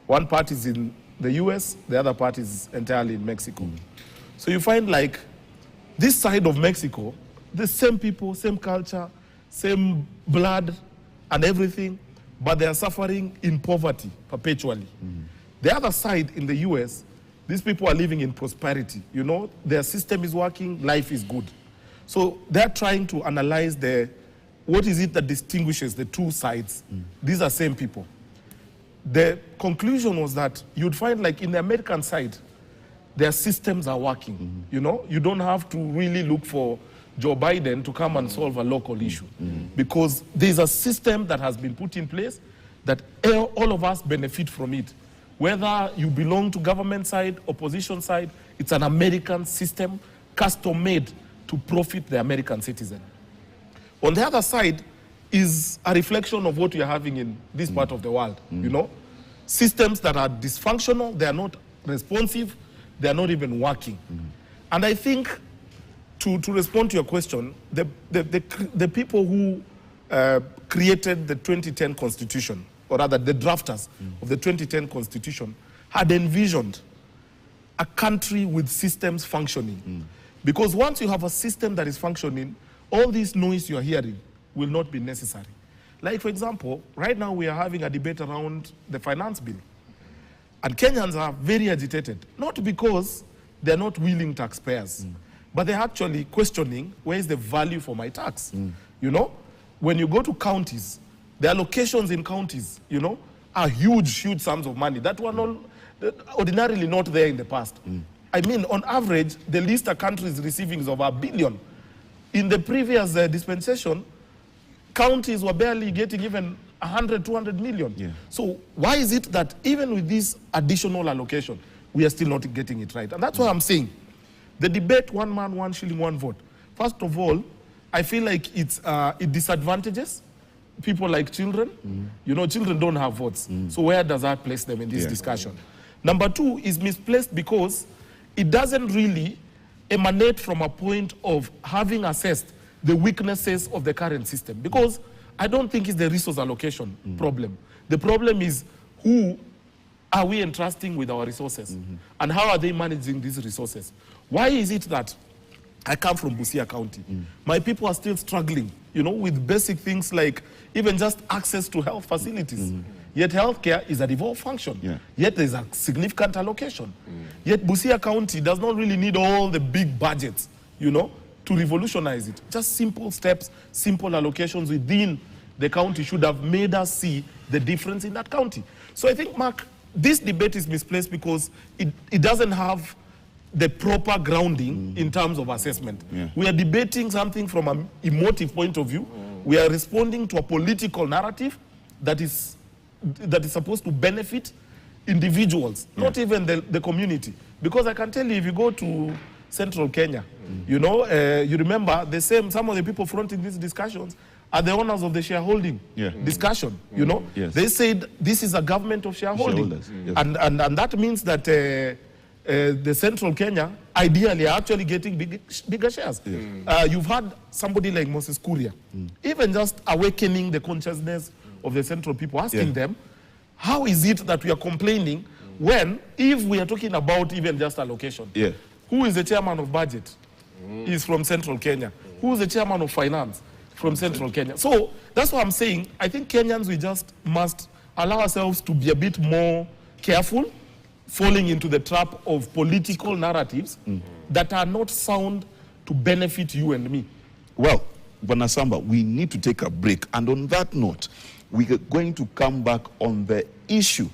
One part is in the US, the other part is entirely in Mexico. So you find like this side of Mexico, the same people, same culture, same blood and everything, but they are suffering in poverty perpetually. The other side in the US, these people are living in prosperity. You know, their system is working, life is good. So they're trying to analyze what is it that distinguishes the two sides. These are same people. The conclusion was that you'd find like in the American side, their systems are working. You know, you don't have to really look for Joe Biden to come and solve a local issue because there's a system that has been put in place that all of us benefit from it. Whether you belong to government side, opposition side, it's an American system, custom-made to profit the American citizen. On the other side is a reflection of what we are having in this part of the world, you know? Systems that are dysfunctional, they are not responsive, they are not even working. And I think, to respond to your question, the people who created the 2010 Constitution, or rather the drafters of the 2010 Constitution, had envisioned a country with systems functioning. Because once you have a system that is functioning, all this noise you are hearing will not be necessary. Like, for example, right now we are having a debate around the finance bill. And Kenyans are very agitated, not because they're not willing taxpayers, but they're actually questioning, where is the value for my tax? You know, when you go to counties, the allocations in counties, you know, are huge, huge sums of money that were not, ordinarily not there in the past. I mean, on average, the least a country is receiving is over $1 billion. In the previous dispensation, counties were barely getting even 100, 200 million. So why is it that even with this additional allocation, we are still not getting it right? And that's why I'm saying the debate, one man, one shilling, one vote. First of all, I feel like it disadvantages people like children. You know, children don't have votes. So where does that place them in this discussion? Number two is misplaced because it doesn't really emanate from a point of having assessed the weaknesses of the current system. Because I don't think it's the resource allocation problem. The problem is, who are we entrusting with our resources? And how are they managing these resources? Why is it that I come from Busia County? My people are still struggling, you know, with basic things like even just access to health facilities. Yet healthcare is a devolved function. Yet there's a significant allocation. Yet Busia County does not really need all the big budgets, you know, to revolutionize it. Just simple steps, simple allocations within the county should have made us see the difference in that county. So I think, Mark, this debate is misplaced because it doesn't have the proper grounding in terms of assessment. We are debating something from an emotive point of view. We are responding to a political narrative that is supposed to benefit individuals, not even the community. Because I can tell you, if you go to central Kenya, you know, you remember some of the people fronting these discussions are the owners of the shareholding discussion, you know. They said this is a government of shareholding. And that means that the central Kenya ideally are actually getting bigger shares. You've had somebody like Moses Kuria, even just awakening the consciousness of the central people, asking them, how is it that we are complaining when, if we are talking about even just allocation, who is the chairman of budget? Is from central Kenya. Who is the chairman of finance? From central Kenya. So that's what I'm saying. I think Kenyans, we just must allow ourselves to be a bit more careful, falling into the trap of political narratives that are not sound to benefit you and me. Well, Bwana Samba, we need to take a break. And on that note, we are going to come back on the issue